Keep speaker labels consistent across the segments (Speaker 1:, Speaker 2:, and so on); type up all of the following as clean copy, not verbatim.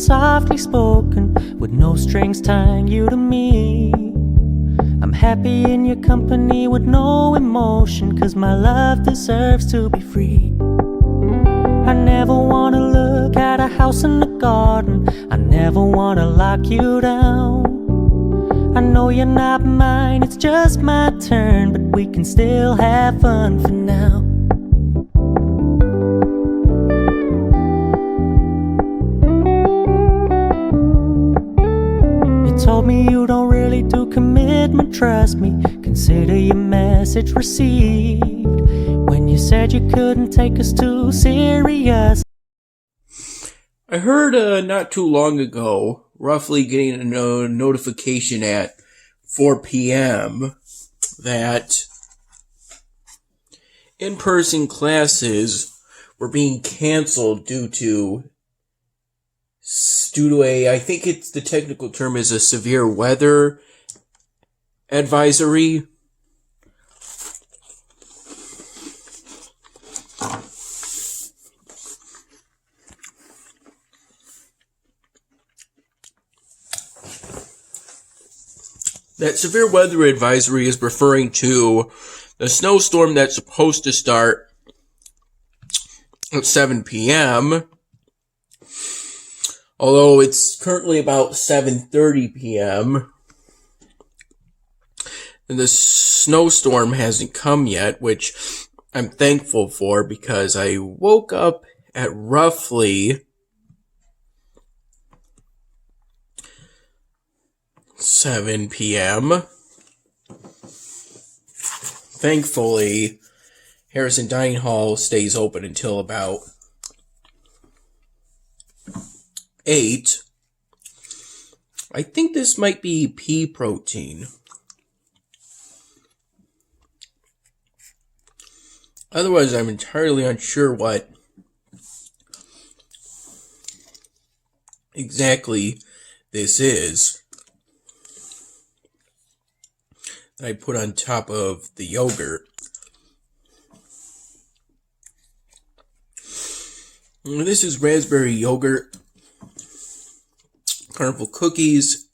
Speaker 1: softly spoken, with no strings tying you to me. I'm happy in your company with no emotion, 'cause my love deserves to be free. I never wanna look at a house in the garden, I never wanna lock you down. I know you're not mine, it's just my turn, but we can still have fun for now. You told me you don't really do commitment, trust me, consider your message received. When you said you couldn't take us too serious.
Speaker 2: I heard not too long ago, roughly getting a notification at 4 p.m. that in-person classes were being canceled due to a, I think it's the technical term is a severe weather advisory. That severe weather advisory is referring to the snowstorm that's supposed to start at 7 p.m., although it's currently about 7:30 p.m., and the snowstorm hasn't come yet, which I'm thankful for, because I woke up at roughly 7 p.m. Thankfully, Harrison Dining Hall stays open until about 8. I think this might be pea protein. Otherwise, I'm entirely unsure what exactly this is that I put on top of the yogurt. This is raspberry yogurt, carnival cookies,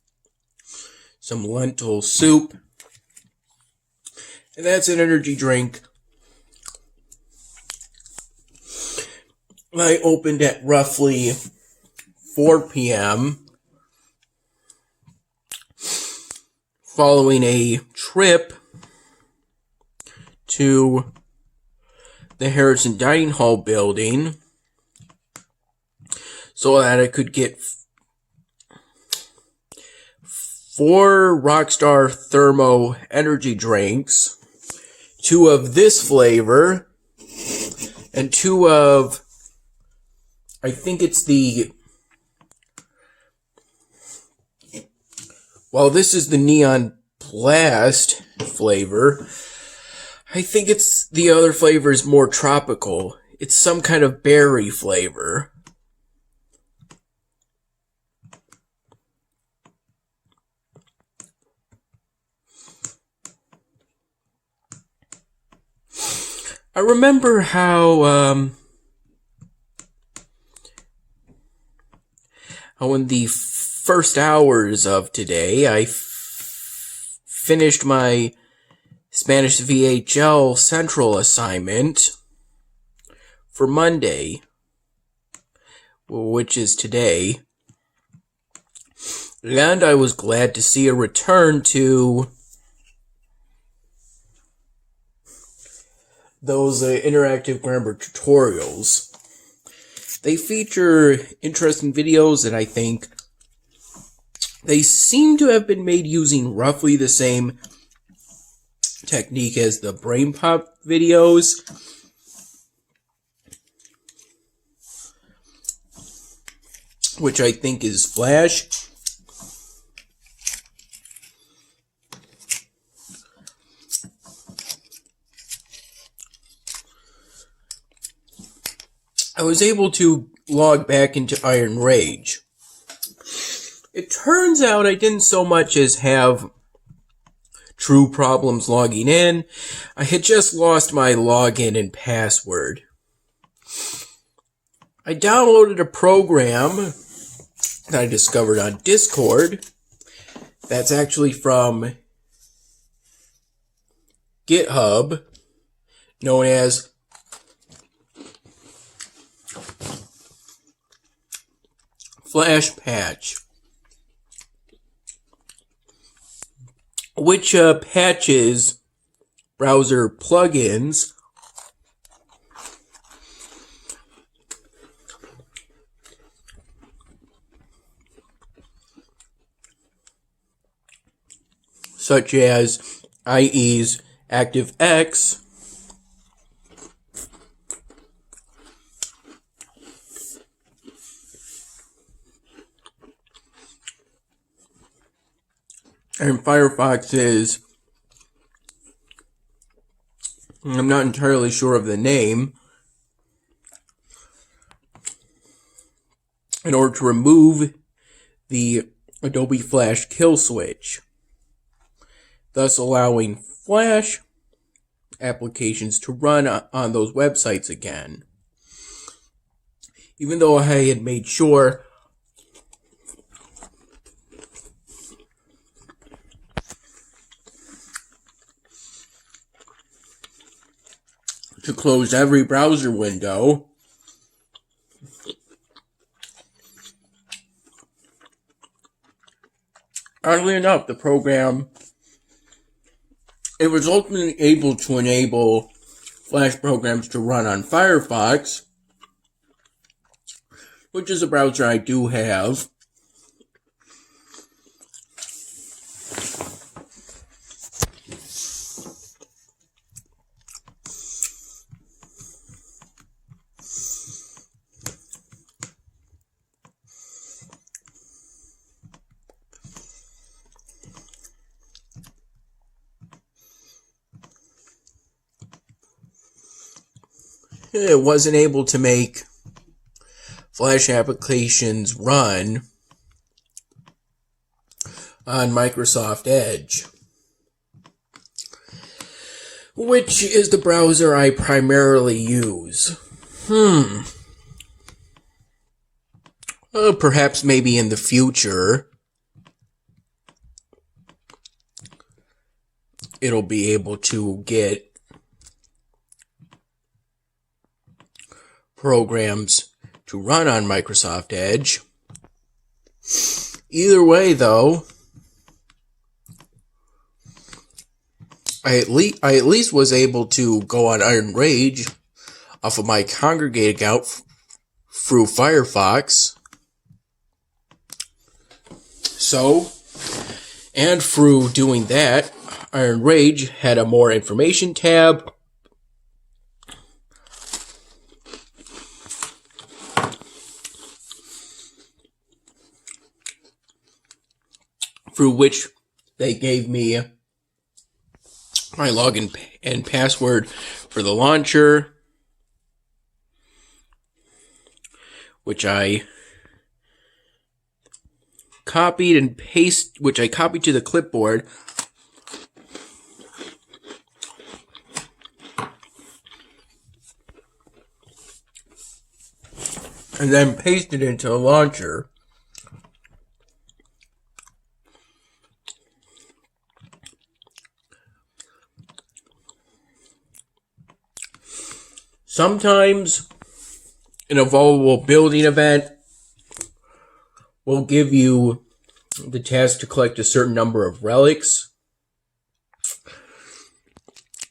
Speaker 2: some lentil soup, and that's an energy drink. I opened at roughly 4 p.m. following a trip to the Harrison Dining Hall building so that I could get 4 Rockstar Thermo energy drinks, 2 of this flavor, and 2 of, I think it's the, well, this is the Neon Blast flavor. I think it's the other flavor is more tropical. It's some kind of berry flavor. I remember how in the first hours of today, I finished my Spanish VHL Central assignment for Monday, which is today, and I was glad to see a return to those interactive grammar tutorials. They feature interesting videos that I think they seem to have been made using roughly the same technique as the Brain Pop videos. Which I think is Flash. I was able to log back into Iron Rage. It turns out I didn't so much as have true problems logging in. I had just lost my login and password. I downloaded a program that I discovered on Discord. That's actually from GitHub, known as Flash Patch, which patches browser plugins such as IE's ActiveX, and Firefox's, I'm not entirely sure of the name, in order to remove the Adobe Flash kill switch, thus allowing Flash applications to run on those websites again. Even though I had made sure to close every browser window, oddly enough, the program, it was ultimately able to enable Flash programs to run on Firefox, which is a browser I do have. It wasn't able to make Flash applications run on Microsoft Edge, which is the browser I primarily use. Perhaps maybe in the future it'll be able to get programs to run on Microsoft Edge. Either way, though, I at least was able to go on Iron Rage off of my Congregate account through Firefox. So, and through doing that, Iron Rage had a more information tab, through which they gave me my login and password for the launcher, which I copied to the clipboard, and then pasted into the launcher. Sometimes an evolvable building event will give you the task to collect a certain number of relics.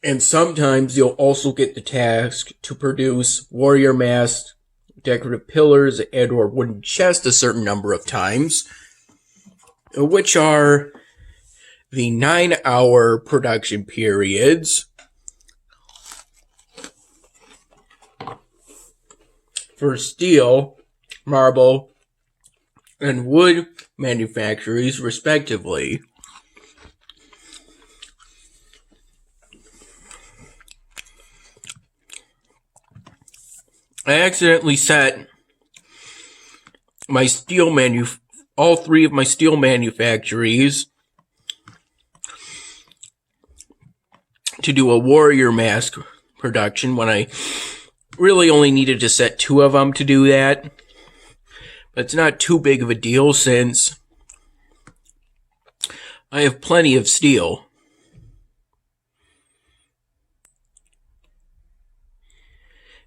Speaker 2: And sometimes you'll also get the task to produce warrior masks, decorative pillars, and or wooden chests a certain number of times, which are the 9-hour production periods for steel, marble, and wood manufacturers, respectively. I accidentally set my all three of my steel manufacturers to do a warrior mask production when I really only needed to set 2 of them to do that. But it's not too big of a deal since I have plenty of steel.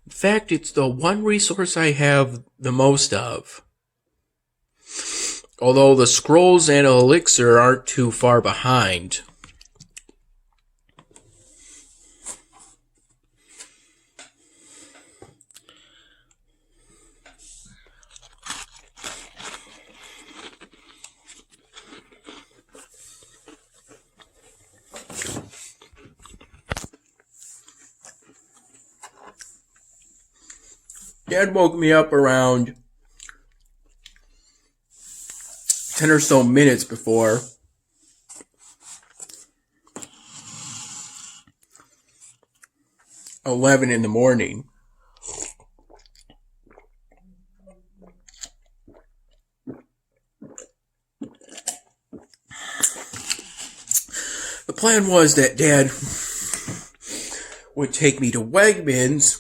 Speaker 2: In fact, it's the one resource I have the most of. Although the scrolls and elixir aren't too far behind. Dad woke me up around 10 or so minutes before. $11 in the morning. The plan was that Dad would take me to Wegmans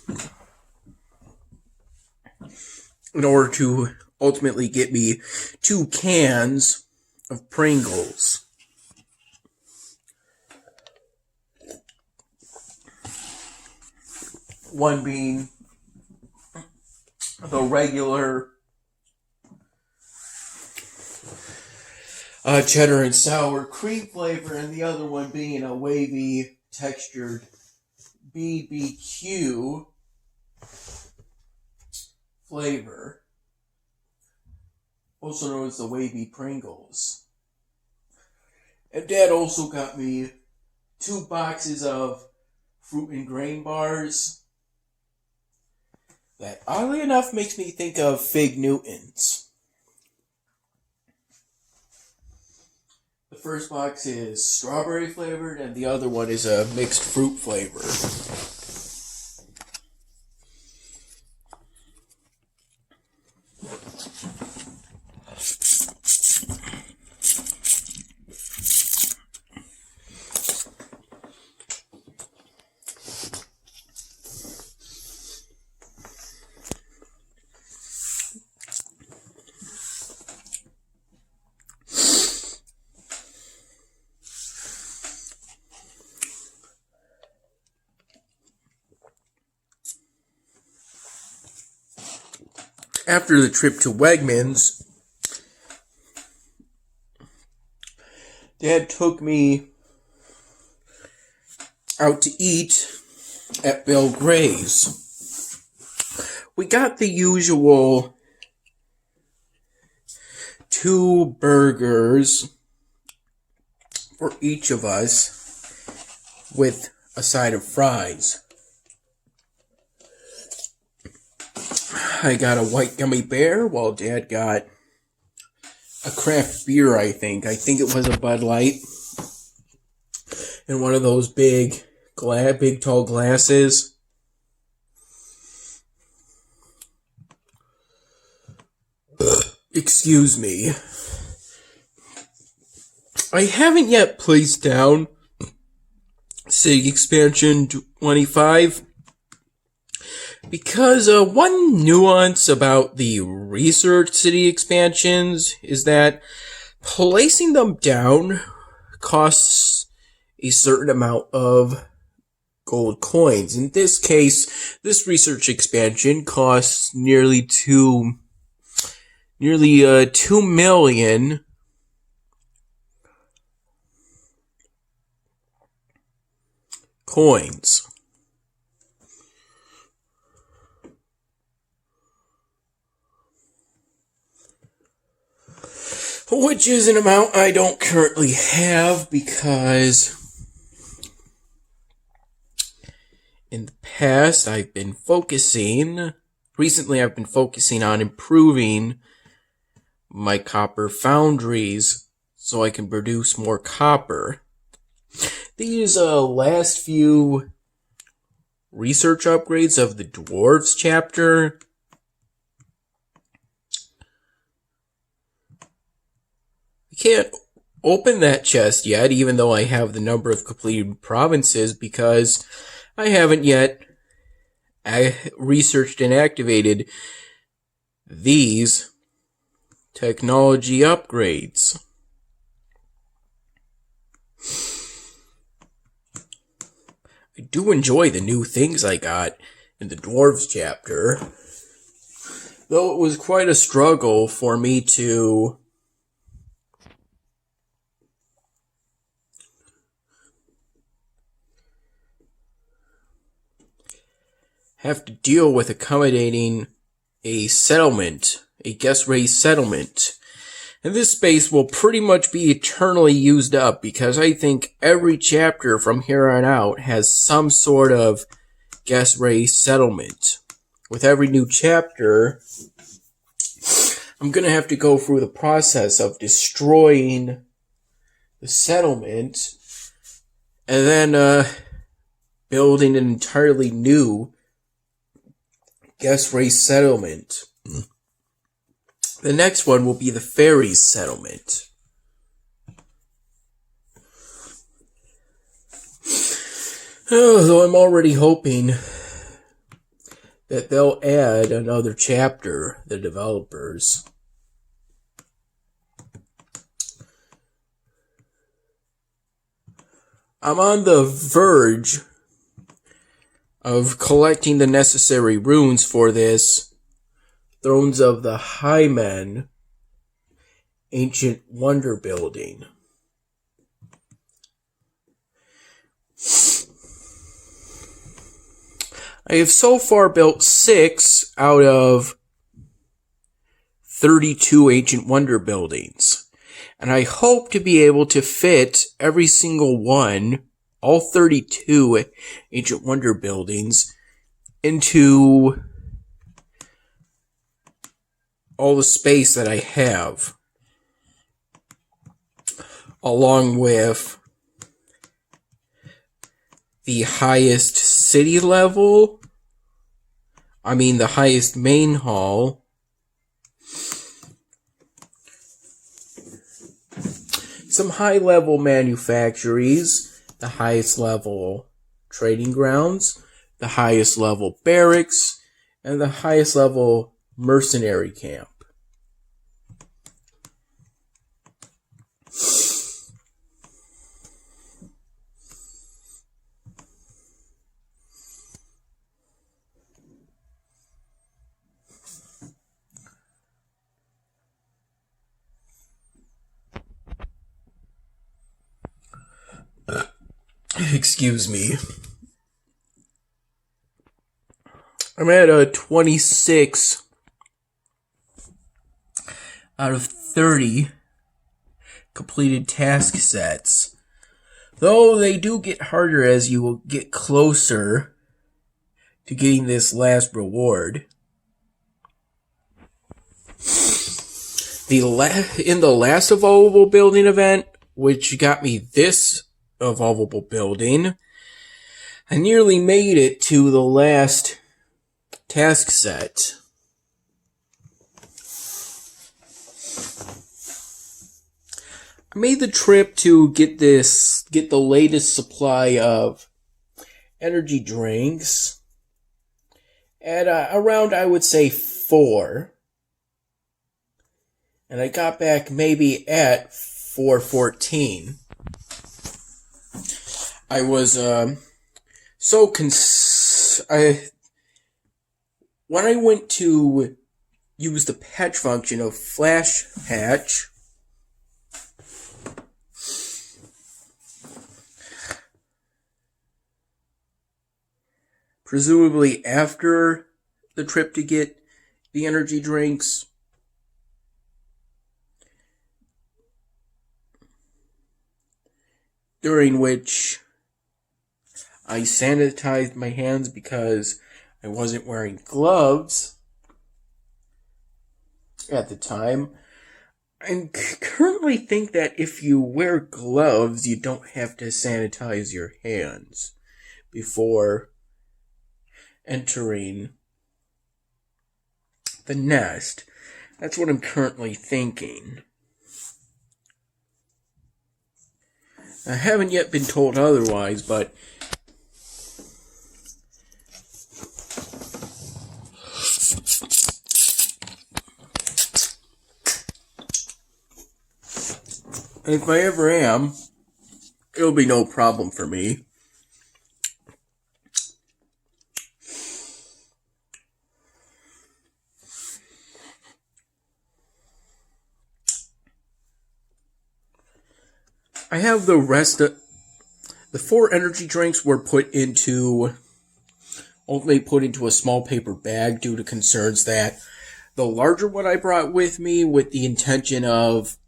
Speaker 2: in order to ultimately get me 2 cans of Pringles. One being the regular cheddar and sour cream flavor, and the other one being a wavy textured BBQ flavor, also known as the wavy Pringles. And Dad also got me 2 boxes of fruit and grain bars that, oddly enough, makes me think of Fig Newtons. The first box is strawberry flavored, and the other one is a mixed fruit flavor. After the trip to Wegmans, Dad took me out to eat at Bill Gray's. We got the usual 2 burgers for each of us with a side of fries. I got a white gummy bear, while Dad got a craft beer, I think. I think it was a Bud Light. In one of those big tall glasses. Excuse me. I haven't yet placed down City Expansion 25. Because one nuance about the research city expansions is that placing them down costs a certain amount of gold coins. In this case, this research expansion costs nearly 2 million coins. Which is an amount I don't currently have because in the past recently I've been focusing on improving my copper foundries so I can produce more copper. These last few research upgrades of the dwarves chapter I can't open that chest yet, even though I have the number of completed provinces, because I haven't yet researched and activated these technology upgrades. I do enjoy the new things I got in the Dwarves chapter, though it was quite a struggle for me to have to deal with accommodating a settlement, a guest race settlement. And this space will pretty much be eternally used up because I think every chapter from here on out has some sort of guest race settlement. With every new chapter, I'm going to have to go through the process of destroying the settlement and then building an entirely new guest race settlement. The next one will be the fairies settlement. Though I'm already hoping that they'll add another chapter, the developers. I'm on the verge of collecting the necessary runes for this Thrones of the High Men Ancient Wonder Building. I have so far built 6 out of 32 Ancient Wonder Buildings, and I hope to be able to fit every single one, all 32 Ancient Wonder Buildings, into all the space that I have, along with the highest city level, the highest main hall, some high level manufactories, the highest level trading grounds, the highest level barracks, and the highest level mercenary camp. Excuse me. I'm at a 26 out of 30 completed task sets. Though they do get harder as you will get closer to getting this last reward. In the last evolvable building event, which got me this evolvable building, I nearly made it to the last task set. I made the trip to get the latest supply of energy drinks at around, I would say, 4. And I got back maybe at 4:14. I was when I went to use the patch function of flash patch, presumably after the trip to get the energy drinks, during which I sanitized my hands because I wasn't wearing gloves at the time. I currently think that if you wear gloves, you don't have to sanitize your hands before entering the nest. That's what I'm currently thinking. I haven't yet been told otherwise, but If I ever am, it'll be no problem for me. I have the rest of the 4 energy drinks were ultimately put into a small paper bag due to concerns that the larger one I brought with me with the intention of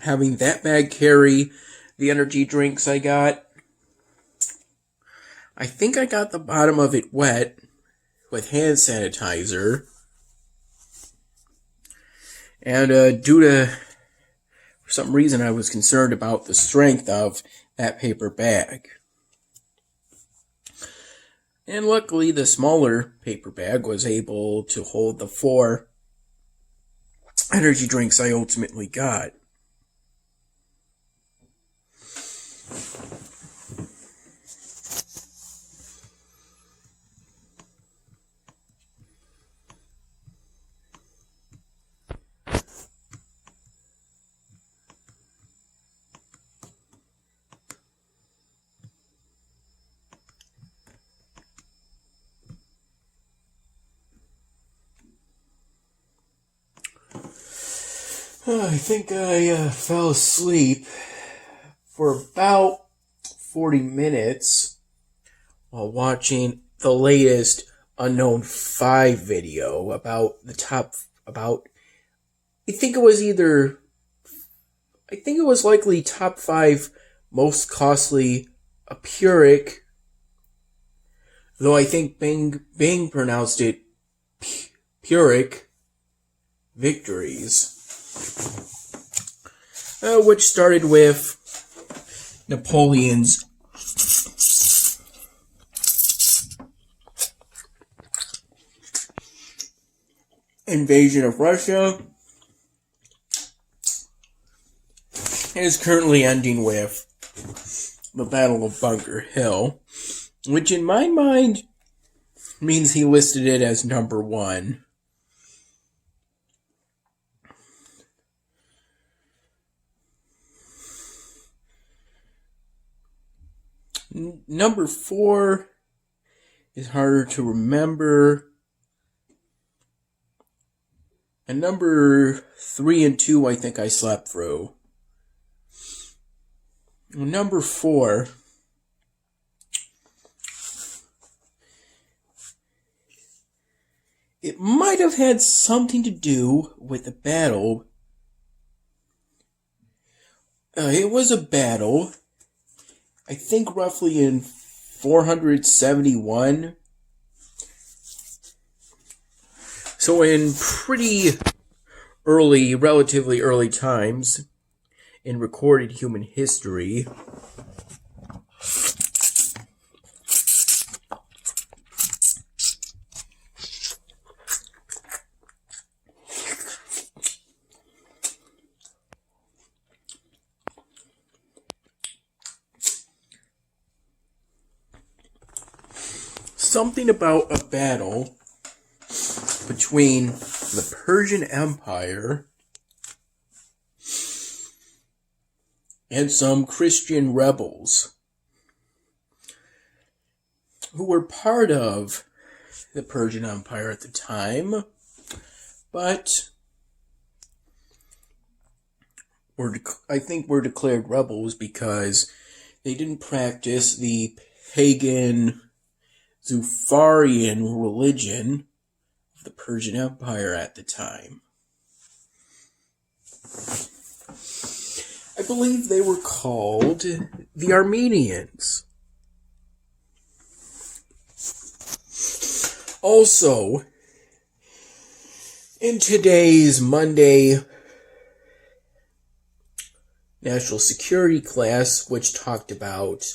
Speaker 2: having that bag carry the energy drinks I got. I think I got the bottom of it wet with hand sanitizer. And for some reason, I was concerned about the strength of that paper bag. And luckily, the smaller paper bag was able to hold the 4 energy drinks I ultimately got. I think I fell asleep for about 40 minutes while watching the latest Unknown 5 video about I think it was likely top 5 most costly Pyrrhic, though I think Bing pronounced it Pyrrhic victories. Which started with Napoleon's invasion of Russia and is currently ending with the Battle of Bunker Hill, which in my mind means he listed it as number 1. Number 4 is harder to remember. And number 3 and 2, I think I slept through. Number 4, it might have had something to do with the battle. It was a battle, I think roughly in 471. So in relatively early times in recorded human history. Something about a battle between the Persian Empire and some Christian rebels who were part of the Persian Empire at the time, but I think were declared rebels because they didn't practice the pagan Zufarian religion of the Persian Empire at the time. I believe they were called the Armenians. Also, in today's Monday national security class, which talked about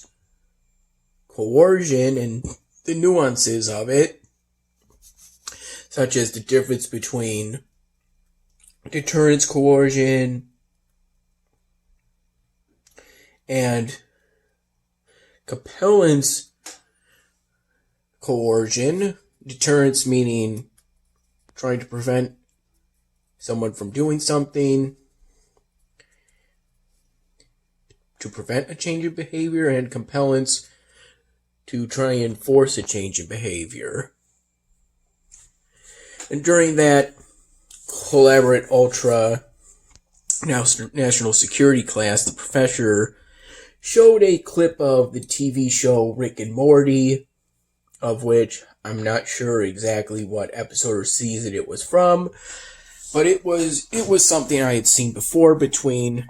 Speaker 2: coercion and the nuances of it, such as the difference between deterrence coercion and compellence coercion. Deterrence meaning trying to prevent someone from doing something to prevent a change in behavior, and compellence to try and force a change in behavior. And during that collaborate ultra national security class, the professor showed a clip of the TV show Rick and Morty, of which I'm not sure exactly what episode or season it was from, but it was something I had seen before between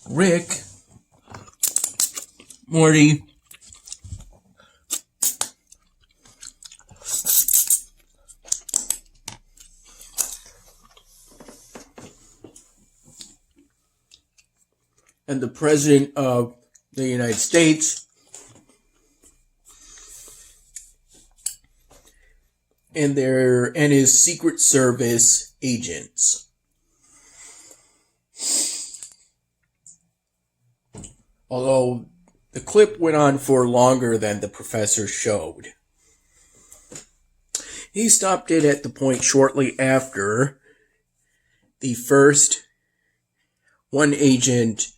Speaker 2: Rick, Morty, and the President of the United States, and his Secret Service agents. Although the clip went on for longer than the professor showed. He stopped it at the point shortly after the first one agent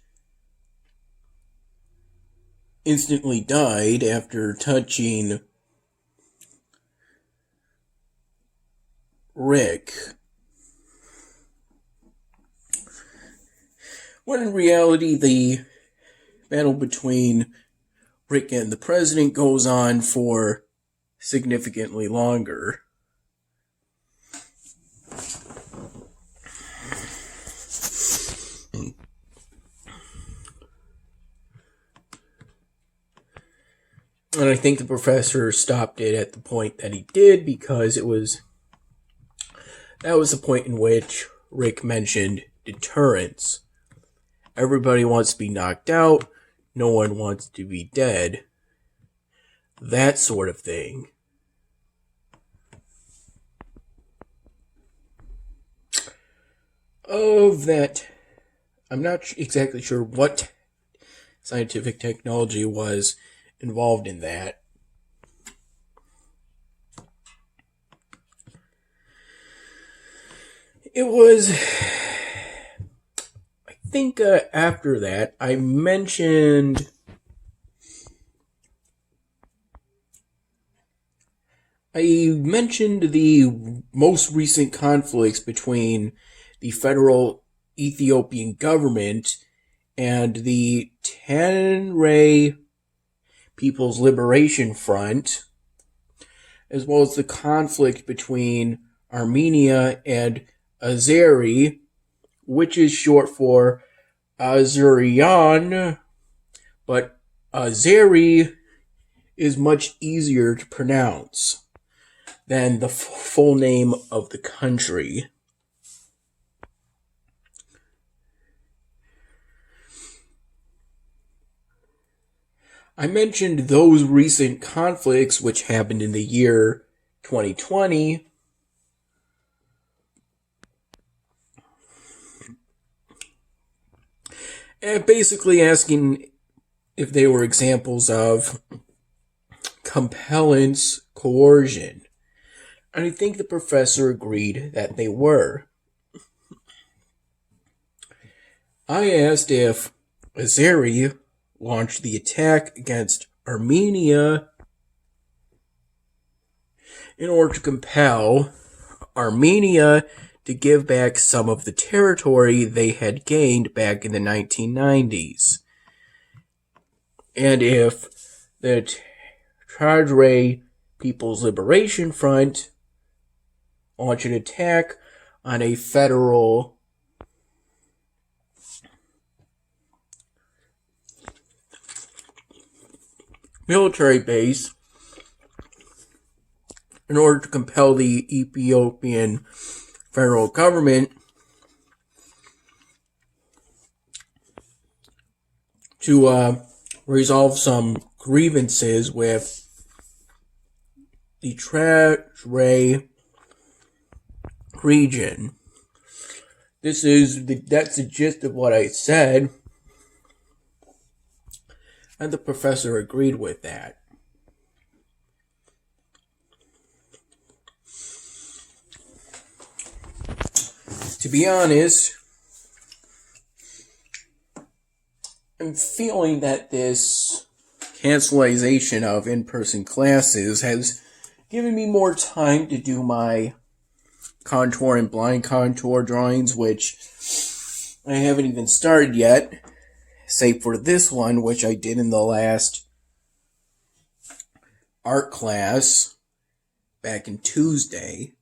Speaker 2: instantly died after touching Rick, when in reality the battle between Rick and the president goes on for significantly longer. And I think the professor stopped it at the point that he did because that was the point in which Rick mentioned deterrence. Everybody wants to be knocked out. No one wants to be dead. That sort of thing. Of that, I'm not exactly sure what scientific technology was involved in that. It was, I think after that, I mentioned the most recent conflicts between the federal Ethiopian government and the Tigray People's Liberation Front, as well as the conflict between Armenia and Azeri, which is short for Azerian, but Azeri is much easier to pronounce than the full name of the country. I mentioned those recent conflicts which happened in the year 2020. And basically asking if they were examples of compellence, coercion. And I think the professor agreed that they were. I asked if Azeri launched the attack against Armenia in order to compel Armenia to give back some of the territory they had gained back in the 1990s. And if the Tigray People's Liberation Front launched an attack on a federal military base in order to compel the Ethiopian federal government to resolve some grievances with the Tigray region. That's the gist of what I said, and the professor agreed with that. to be honest, I'm feeling that this cancellation of in-person classes has given me more time to do my contour and blind contour drawings, which I haven't even started yet, save for this one, which I did in the last art class back in Tuesday.